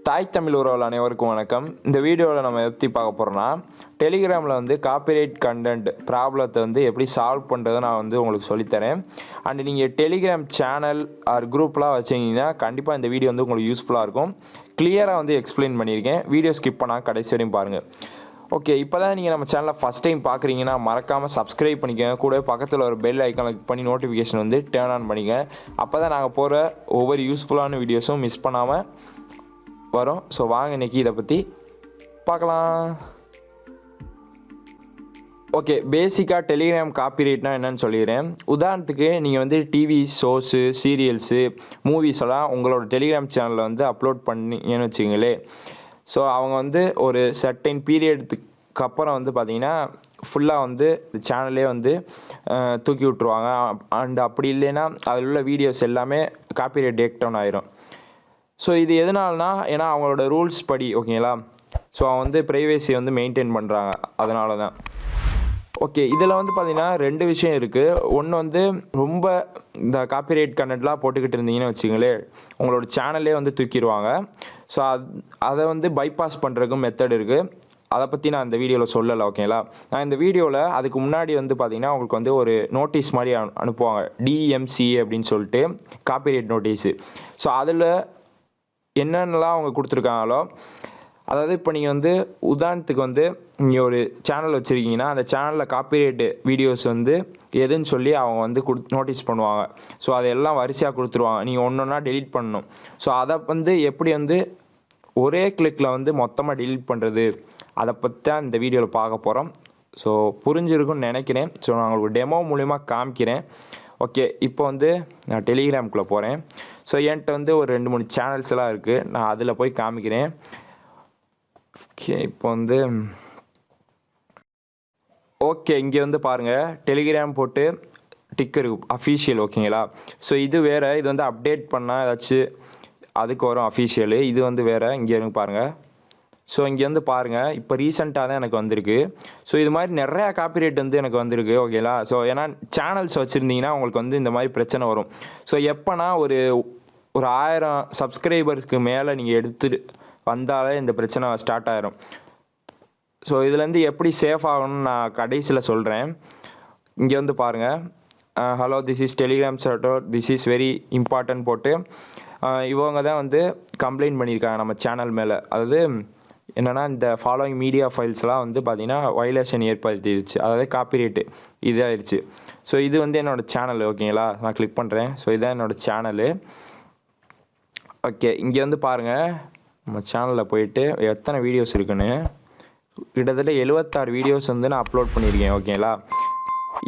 தாய் தமிழ் உறவுகள் அனைவருக்கும் வணக்கம். இந்த வீடியோவில் நம்ம எப்படி பார்க்க போகிறோம்னா, டெலிகிராமில் வந்து காப்பிரைட் கண்டென்ட் ப்ராப்ளத்தை வந்து எப்படி சால்வ் பண்ணுறதை நான் வந்து உங்களுக்கு சொல்லித்தரேன். அண்ட் நீங்கள் டெலிகிராம் சேனல் ஆர் குரூப்லாம் வச்சிங்கன்னா கண்டிப்பாக இந்த வீடியோ வந்து உங்களுக்கு யூஸ்ஃபுல்லாக இருக்கும். கிளியராக வந்து எக்ஸ்பிளைன் பண்ணியிருக்கேன். வீடியோ ஸ்கிப் பண்ணால் கடைசி வரையும் பாருங்கள். ஓகே, இப்போ தான் நீங்கள் நம்ம சேனலை ஃபஸ்ட் டைம் பார்க்குறீங்கன்னா மறக்காமல் சப்ஸ்கிரைப் பண்ணிக்கோங்க. கூட பக்கத்தில் ஒரு பெல் ஐக்கானை கிளிக் பண்ணி நோட்டிஃபிகேஷன் வந்து டேர்ன் ஆன் பண்ணிக்கங்க. அப்போ தான் நாங்கள் போகிற ஒவ்வொரு யூஸ்ஃபுல்லான வீடியோஸும் மிஸ் பண்ணாமல் வரும். ஸோ வாங்க இன்றைக்கி இதை பற்றி பார்க்கலாம். ஓகே, பேசிக்காக டெலிகிராம் காப்பிரைட்னா என்னன்னு சொல்லிடுறேன். உதாரணத்துக்கு நீங்கள் வந்து டிவி ஷோஸு, சீரியல்ஸு, மூவிஸ் எல்லாம் உங்களோட டெலிகிராம் சேனலில் வந்து அப்லோட் பண்ணிங்கன்னு வச்சுங்களே. ஸோ அவங்க வந்து ஒரு சர்டைன் பீரியடுக்கு அப்புறம் வந்து பார்த்திங்கன்னா ஃபுல்லாக வந்து சேனலே வந்து தூக்கி விட்ருவாங்க. அண்ட் அப்படி இல்லைன்னா அதில் உள்ள வீடியோஸ் எல்லாமே காப்பிரைட் டேக் டவுன் ஆயிரும். ஸோ இது எதனால்னா, ஏன்னா அவங்களோட ரூல்ஸ் படி, ஓகேங்களா. ஸோ அவங்க வந்து ப்ரைவேசி வந்து மெயின்டைன் பண்ணுறாங்க, அதனால தான். ஓகே, இதில் வந்து பார்த்திங்கன்னா ரெண்டு விஷயம் இருக்குது. ஒன்று வந்து ரொம்ப இந்த காப்பிரைட் கண்டென்ட்லாம் போட்டுக்கிட்டு இருந்தீங்கன்னு வச்சுங்களேன், உங்களோட சேனலே வந்து தூக்கிடுவாங்க. ஸோ அதை வந்து பைபாஸ் பண்ணுறதுக்கும் மெத்தட் இருக்குது. அதை பற்றி நான் இந்த வீடியோவில் சொல்லலை, ஓகேங்களா. நான் இந்த வீடியோவில் அதுக்கு முன்னாடி வந்து பார்த்திங்கன்னா உங்களுக்கு வந்து ஒரு நோட்டீஸ் மாதிரி அனுப்புவாங்க, டிஎம்சிஏ அப்படின்னு சொல்லிட்டு காப்பிரைட் நோட்டீஸு. ஸோ அதில் என்னென்னலாம் அவங்க கொடுத்துருக்காங்களோ, அதாவது இப்போ நீங்கள் வந்து உதாரணத்துக்கு வந்து நீங்கள் ஒரு சேனல் வச்சுருக்கீங்கன்னா அந்த சேனலில் காப்பிரைட்டு வீடியோஸ் வந்து எதுன்னு சொல்லி அவங்க வந்து நோட்டீஸ் பண்ணுவாங்க. ஸோ அதையெல்லாம் வரிசையாக கொடுத்துருவாங்க, நீங்கள் ஒன்று ஒன்றா டெலீட் பண்ணணும். ஸோ அதை வந்து எப்படி வந்து ஒரே கிளிக்கில் வந்து மொத்தமாக டெலீட் பண்ணுறது, அதை பற்றி தான் இந்த வீடியோவில் பார்க்க போகிறோம். ஸோ புரிஞ்சிருக்குன்னு நினைக்கிறேன். ஸோ நான் உங்களுக்கு டெமோ மூலிமா காமிக்கிறேன். ஓகே, இப்போ வந்து நான் டெலிகிராமுக்குள்ளே போகிறேன். ஸோ என்கிட்ட வந்து ஒரு 2-3 சேனல்ஸ் எல்லாம் இருக்குது, நான் அதில் போய் காமிக்கிறேன். ஓகே, இப்போ வந்து ஓகே, இங்கே வந்து பாருங்கள், டெலிகிராம் போட்டு டிக் இருக்குது, அஃபீஷியல், ஓகேங்களா. ஸோ இது வேறு, இது வந்து அப்டேட் பண்ணால் ஏதாச்சும் அதுக்கு வரும் அஃபீஷியலு. இது வந்து வேறு, இங்கே இருக்கு பாருங்கள். ஸோ இங்கே வந்து பாருங்கள், இப்போ ரீசெண்டாக தான் எனக்கு வந்திருக்கு. ஸோ இது மாதிரி நிறையா காப்பிரைட் வந்து எனக்கு வந்திருக்கு, ஓகேங்களா. ஸோ ஏன்னா சேனல்ஸ் வச்சுருந்தீங்கன்னா உங்களுக்கு வந்து இந்த மாதிரி பிரச்சனை வரும். ஸோ எப்போனா ஒரு 1000 சப்ஸ்கிரைபருக்கு மேலே நீங்கள் எடுத்துட்டு வந்தாலே இந்த பிரச்சனை ஸ்டார்ட் ஆகிரும். ஸோ இதுலேருந்து எப்படி சேஃப் ஆகணும்னு நான் கடைசியில் சொல்கிறேன். இங்கே வந்து பாருங்கள், hello this is Telegram server, this is very important போட்டு இவங்க தான் வந்து கம்ப்ளைண்ட் பண்ணியிருக்காங்க நம்ம சேனல் மேலே. அதாவது என்னென்னா, இந்த ஃபாலோயிங் மீடியா ஃபைல்ஸ்லாம் வந்து பார்த்திங்கன்னா வயலேஷன் ஏற்படுத்திடுச்சு, அதாவது காப்பிரைட்டு இதாகிடுச்சு. ஸோ இது வந்து என்னோடய சேனல், ஓகேங்களா. நான் கிளிக் பண்ணுறேன். ஸோ இதுதான் என்னோடய சேனலு. ஓகே, இங்கே வந்து பாருங்கள், நம்ம சேனலில் போயிட்டு எத்தனை வீடியோஸ் இருக்குன்னு கிட்டத்தட்ட 76 வீடியோஸ் வந்து நான் அப்லோட் பண்ணியிருக்கேன், ஓகேங்களா.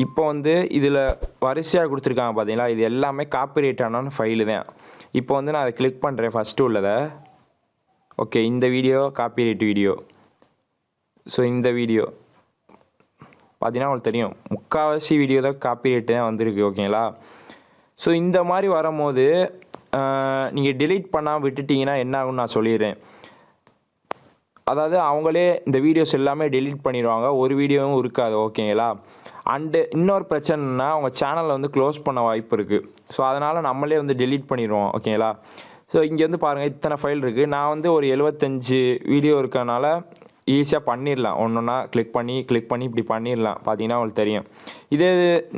இப்போ வந்து இதில் வரிசையாக கொடுத்துருக்காங்க பார்த்தீங்களா, இது எல்லாமே காப்பிரைட்டான ஃபைலு தான். இப்போ வந்து நான் அதை கிளிக் பண்ணுறேன், ஃபஸ்ட்டு உள்ளதை. ஓகே, இந்த வீடியோ காப்பிரைட் வீடியோ. ஸோ இந்த வீடியோ பார்த்தீங்கன்னா உங்களுக்கு தெரியும், முக்கால்வாசி வீடியோ தான் காப்பிரைட்டு தான் வந்திருக்கு, ஓகேங்களா. ஸோ இந்த மாதிரி வரும்போது நீங்கள் டெலீட் பண்ணாமல் விட்டுட்டிங்கன்னா என்ன ஆகும்னு நான் சொல்லிடுறேன். அதாவது அவங்களே இந்த வீடியோஸ் எல்லாமே டெலீட் பண்ணிடுவாங்க, ஒரு வீடியோவும் இருக்காது, ஓகேங்களா. அண்டு இன்னொரு பிரச்சனைனா, அவங்க சேனலை வந்து க்ளோஸ் பண்ண வாய்ப்பு இருக்குது. ஸோ அதனால் நம்மளே வந்து டெலீட் பண்ணிடுவோம், ஓகேங்களா. ஸோ இங்கே வந்து பாருங்கள், இத்தனை ஃபைல் இருக்குது. நான் வந்து ஒரு 75 வீடியோ இருக்கனால ஈஸியாக பண்ணிடலாம், ஒன்று ஒன்றா கிளிக் பண்ணி இப்படி பண்ணிடலாம். பார்த்தீங்கன்னா உங்களுக்கு தெரியும். இதே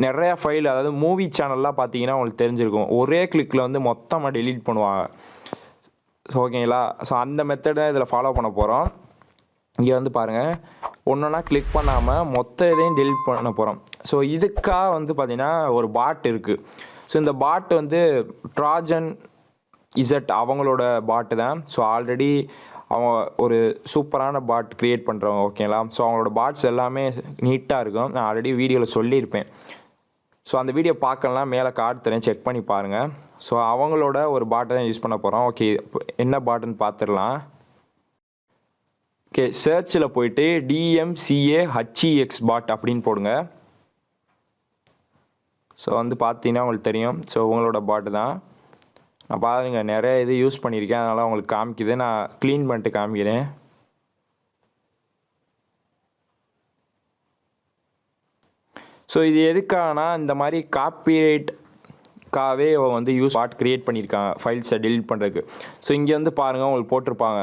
நிறையா ஃபைல், அதாவது மூவி சேனல்லாம் பார்த்தீங்கன்னா உங்களுக்கு தெரிஞ்சிருக்கும், ஒரே கிளிக்கில் வந்து மொத்தமாக டெலீட் பண்ணுவாங்க. ஸோ ஓகேங்களா. ஸோ அந்த மெத்தடை இதில் ஃபாலோ பண்ண போகிறோம். இங்கே வந்து பாருங்கள், ஒன்று ஒன்றா கிளிக் பண்ணாமல் மொத்த இதையும் டெலீட் பண்ண போகிறோம். ஸோ இதுக்காக வந்து பார்த்திங்கன்னா ஒரு பாட் இருக்குது. ஸோ இந்த பாட் வந்து ட்ராஜன் இசட் அவங்களோட பாட்டு தான். ஸோ ஆல்ரெடி அவங்க ஒரு சூப்பரான பாட் க்ரியேட் பண்ணுறவங்க, ஓகேங்களா. ஸோ அவங்களோட பாட்ஸ் எல்லாமே நீட்டாக இருக்கும், நான் ஆல்ரெடி வீடியோவில் சொல்லியிருப்பேன். ஸோ அந்த வீடியோ பார்க்கலாம், மேலே கார்டு தரேன், செக் பண்ணி பாருங்கள். ஸோ அவங்களோட ஒரு பாட்டை தான் யூஸ் பண்ண போகிறோம். ஓகே, என்ன பாட்டுன்னு பார்த்துடலாம். ஓகே, சர்ச்சில் போயிட்டு டிஎம்சிஏஹெச்இஎக்ஸ் பாட் அப்படின்னு போடுங்க. ஸோ வந்து பார்த்தீங்கன்னா உங்களுக்கு தெரியும். ஸோ உங்களோட பாட்டு தான். நான் பாருங்கள், நிறைய இது யூஸ் பண்ணியிருக்கேன், அதனால் உங்களுக்கு காமிக்குது. நான் க்ளீன் பண்ணிட்டு காமிக்கிறேன். ஸோ இது எதுக்காகனா, இந்த மாதிரி காப்பிரைட் காவே வந்து பாட் க்ரியேட் பண்ணியிருக்காங்க ஃபைல்ஸை டெலிட் பண்ணுறதுக்கு. ஸோ இங்கே வந்து பாருங்கள் உங்களுக்கு போட்டிருப்பாங்க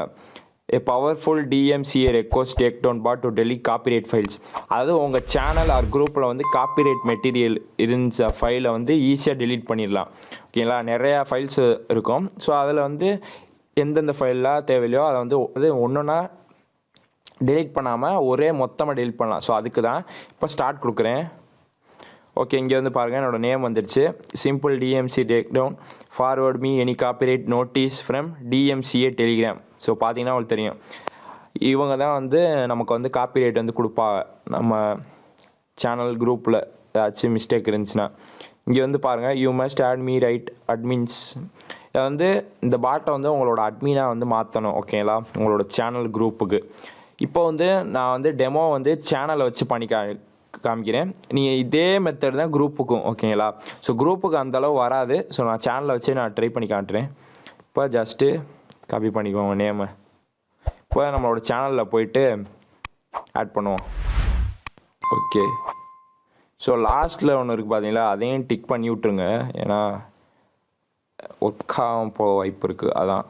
a powerful DMCA request takedown bot to delete copyright files. அதாவது உங்கள் சேனல் ஆர் குரூப்பில் வந்து காப்பிரைட் மெட்டீரியல் இருந்த ஃபைலை வந்து ஈஸியாக டெலீட் பண்ணிடலாம். ஓகேங்களா, நிறையா ஃபைல்ஸ் இருக்கும். ஸோ அதில் வந்து எந்தெந்த ஃபைல்லாம் தேவையில்லையோ அதை வந்து ஒன்றுன்னா டெலீட் பண்ணாமல் ஒரே மொத்தமாக டெலீட் பண்ணலாம். ஸோ அதுக்கு தான் இப்போ ஸ்டார்ட் கொடுக்குறேன். ஓகே, இங்கே வந்து பாருங்கள் என்னோடய நேம் வந்துடுச்சு. Simple DMC take down forward me any copyright notice from DMCA Telegram. So பார்த்தீங்கன்னா உங்களுக்கு தெரியும், இவங்க தான் வந்து நமக்கு வந்து காப்பிரைட் வந்து கொடுப்பாங்க நம்ம சேனல் குரூப்பில் ஏதாச்சும் மிஸ்டேக் இருந்துச்சுன்னா. இங்கே வந்து பாருங்கள் you must add me right admins. இதை வந்து இந்த பாட்டை வந்து உங்களோட அட்மினாக வந்து மாற்றணும். ஓகேங்களா, உங்களோட சேனல் குரூப்புக்கு. இப்போ வந்து நான் வந்து டெமோ வந்து சேனலை வச்சு காமிக்கிறேன். நீங்கள் இதே மெத்தட் தான் குரூப்புக்கும். ஓகேங்களா, ஸோ குரூப்புக்கு அந்தளவு வராது. ஸோ நான் சேனலை வச்சு நான் ட்ரை பண்ணி காட்டுறேன். இப்போ ஜஸ்ட்டு காப்பி பண்ணிக்குவோம் நேமை. இப்போ நம்மளோட சேனலில் போயிட்டு ஆட் பண்ணுவோம். ஓகே, ஸோ லாஸ்ட்டில் ஒன்று இருக்குது பார்த்தீங்களா, அதையும் டிக் பண்ணி விட்ருங்க. ஏன்னா ஒர்க்காக போக வாய்ப்பு இருக்குது, அதான்.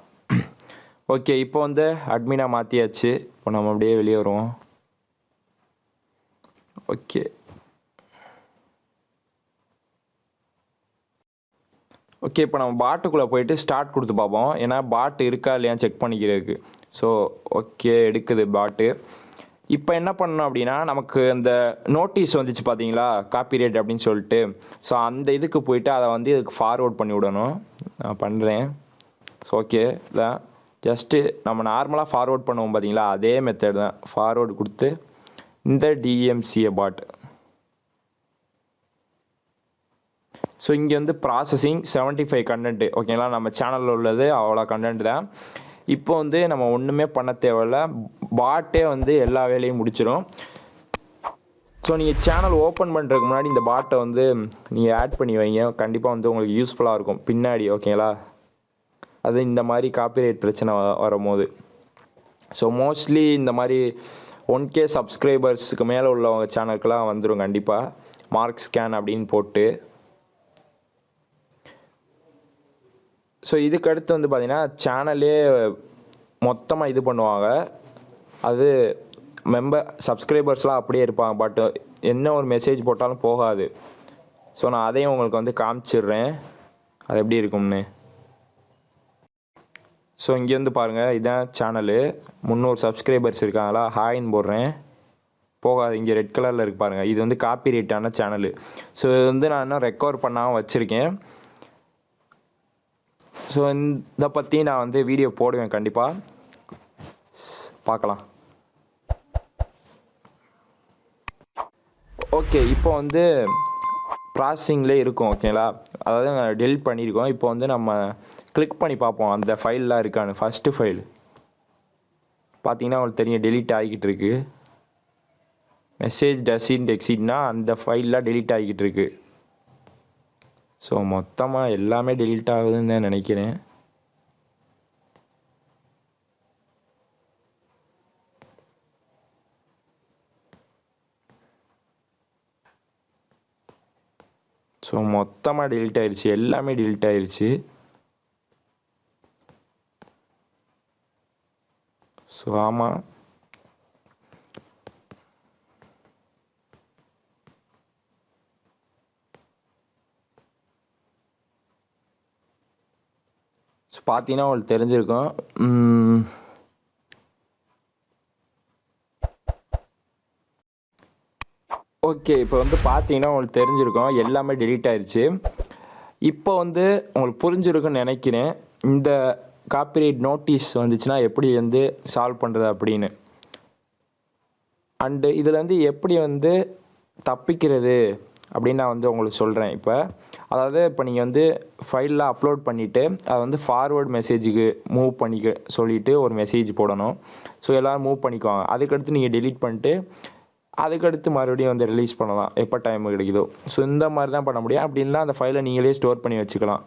ஓகே, இப்போ வந்து அட்மினாக மாற்றியாச்சு. இப்போ நம்ம அப்படியே வெளியே வருவோம். ஓகே, இப்போ நம்ம பாட்டுக்குள்ளே போயிட்டு ஸ்டார்ட் கொடுத்து பார்ப்போம். ஏன்னா பாட்டு இருக்கா இல்லையா செக் பண்ணிக்கிறதுக்கு. ஸோ ஓகே, எடுக்குது பாட்டு. இப்போ என்ன பண்ணணும் அப்படின்னா, நமக்கு அந்த நோட்டீஸ் வந்துச்சு பார்த்தீங்களா காப்பிரைட் அப்படின்னு சொல்லிட்டு. ஸோ அந்த இதுக்கு போயிட்டு அதை வந்து இதுக்கு ஃபார்வேர்ட் பண்ணி விடணும். நான் பண்ணுறேன். ஸோ ஓகே, இதான் ஜஸ்ட்டு நம்ம நார்மலாக ஃபார்வேர்ட் பண்ணுவோம் பார்த்தீங்களா, அதே மெத்தட் தான். ஃபார்வேர்டு கொடுத்து இந்த டிஎம்சிஏ பாட். ஸோ இங்கே வந்து ப்ராசஸிங் 75 கண்டென்ட்டு. ஓகேங்களா, நம்ம சேனலில் உள்ளது அவ்வளோ கண்டென்ட் தான். இப்போ வந்து நம்ம ஒன்றுமே பண்ண தேவையில்ல, பாட்டே வந்து எல்லா வேலையும் முடிச்சிடும். ஸோ நீங்கள் சேனல் ஓப்பன் பண்ணுறதுக்கு முன்னாடி இந்த பாட்டை வந்து நீங்கள் ஆட் பண்ணி வைங்க. கண்டிப்பாக வந்து உங்களுக்கு யூஸ்ஃபுல்லாக இருக்கும் பின்னாடி. ஓகேங்களா, அது இந்த மாதிரி காப்பிரைட் பிரச்சனை வரும்போது. ஸோ மோஸ்ட்லி இந்த மாதிரி 1K சப்ஸ்கிரைபர்ஸுக்கு மேலே உள்ளவங்க சேனலுக்கெலாம் வந்துடும் கண்டிப்பாக. மார்க் ஸ்கேன் அப்படின்னு போட்டு. ஸோ இதுக்கடுத்து வந்து பார்த்திங்கன்னா சேனலே மொத்தமாக இது பண்ணுவாங்க. அது சப்ஸ்கிரைபர்ஸ்லாம் அப்படியே இருப்பாங்க. பட் என்ன ஒரு மெசேஜ் போட்டாலும் போகாது. ஸோ நான் அதையும் உங்களுக்கு வந்து காமிச்சிடுறேன் அது எப்படி இருக்கும்னு. ஸோ இங்கே வந்து பாருங்கள், இதுதான் சேனலு. 300 சப்ஸ்கிரைபர்ஸ் இருக்காங்களா, ஹாய்ன்னு போடுறேன், போகாது. இங்கே ரெட் கலரில் இருக்கு பாருங்கள், இது வந்து காப்பிரைட்டான சேனலு. ஸோ இது வந்து நான் இன்னும் ரெக்கவர் பண்ணாமல் வச்சுருக்கேன். ஸோ இதை பற்றி நான் வந்து வீடியோ போடுவேன் கண்டிப்பாக, பார்க்கலாம். ஓகே, இப்போ வந்து ப்ராசஸிங்லேயே இருக்கும். ஓகேங்களா, அதாவது நான் டெலிட் பண்ணியிருக்கோம். இப்போ வந்து நம்ம கிளிக் பண்ணி பார்ப்போம் அந்த ஃபைல்லாம் இருக்கான்னு. ஃபஸ்ட்டு ஃபைல் பார்த்தீங்கன்னா உங்களுக்கு தெரியும், டெலீட் ஆகிக்கிட்டு இருக்கு. மெசேஜ் டசின்ட் எக்ஸிட்னா அந்த ஃபைல்லாம் டெலீட் ஆகிக்கிட்டு இருக்கு. ஸோ மொத்தமாக எல்லாமே டெலீட் ஆகுதுன்னு தான் நினைக்கிறேன். ஸோ மொத்தமாக டெலீட் ஆயிடுச்சு, எல்லாமே டெலீட் ஆயிடுச்சு. ஸோ ஆமாம், ஸோ பார்த்தீங்கன்னா உங்களுக்கு தெரிஞ்சிருக்கும். ஓகே, இப்போ வந்து பார்த்தீங்கன்னா உங்களுக்கு தெரிஞ்சிருக்கும், எல்லாமே டெலீட் ஆயிடுச்சு. இப்போ வந்து உங்களுக்கு புரிஞ்சிருக்குன்னு நினைக்கிறேன், இந்த காப்பிரைட் நோட்டீஸ் வந்துச்சுன்னா எப்படி வந்து சால்வ் பண்ணுறது அப்படின்னு. அண்டு இதில் வந்து எப்படி வந்து தப்பிக்கிறது அப்படின்னு நான் வந்து உங்களுக்கு சொல்கிறேன். அதாவது இப்போ நீங்கள் வந்து ஃபைலில் அப்லோட் பண்ணிவிட்டு அதை வந்து ஃபார்வேர்டு மெசேஜுக்கு மூவ் பண்ணிக்க சொல்லிவிட்டு ஒரு மெசேஜ் போடணும். ஸோ எல்லோரும் மூவ் பண்ணிக்குவாங்க. அதுக்கடுத்து நீங்கள் டெலீட் பண்ணிட்டு அதுக்கடுத்து மறுபடியும் வந்து ரிலீஸ் பண்ணலாம் எப்போ டைம் கிடைக்குதோ. ஸோ இந்த மாதிரி தான் பண்ண முடியும். அப்படின்லாம் அந்த ஃபைலை நீங்களே ஸ்டோர் பண்ணி வச்சுக்கலாம்.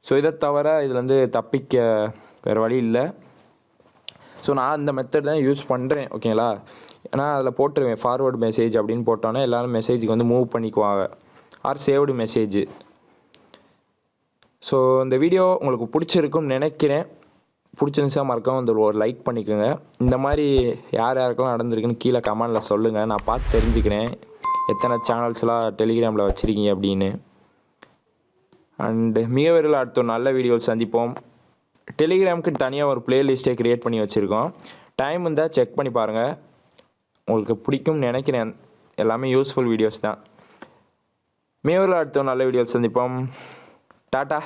ஸோ இதை தவிர இதில் வந்து தப்பிக்க வேறு வழி இல்லை. ஸோ நான் இந்த மெத்தட் தான் யூஸ் பண்ணுறேன். ஓகேங்களா, ஏன்னா அதில் போட்டுருவேன் ஃபார்வேர்டு மெசேஜ் அப்படின்னு போட்டோன்னே எல்லோரும் மெசேஜுக்கு வந்து மூவ் பண்ணிக்குவாங்க. R saved message. ஸோ இந்த வீடியோ உங்களுக்கு பிடிச்சிருக்கும்னு நினைக்கிறேன். பிடிச்சிருந்துச்சா மறக்காம வந்து ஒரு லைக் பண்ணிக்கோங்க. இந்த மாதிரி யார் யாருக்கெல்லாம் நடந்திருக்குன்னு கீழே கமெண்டில் சொல்லுங்கள். நான் பார்த்து தெரிஞ்சுக்கிறேன் எத்தனை சேனல்ஸ்லாம் டெலிகிராமில் வச்சுருக்கீங்க அப்படின்னு. அண்டு மிக விரைவில் அடுத்த ஒரு நல்ல வீடியோவில் சந்திப்போம். டெலிகிராமுக்கு தனியாக ஒரு ப்ளேலிஸ்ட்டை க்ரியேட் பண்ணி வச்சுருக்கோம். டைம் இருந்தால் செக் பண்ணி பாருங்கள். உங்களுக்கு பிடிக்கும்னு நினைக்கிறேன். எல்லாமே யூஸ்ஃபுல் வீடியோஸ் தான். மிக விரைவில் அடுத்த ஒரு நல்ல வீடியோவில் சந்திப்போம். டாட்டா.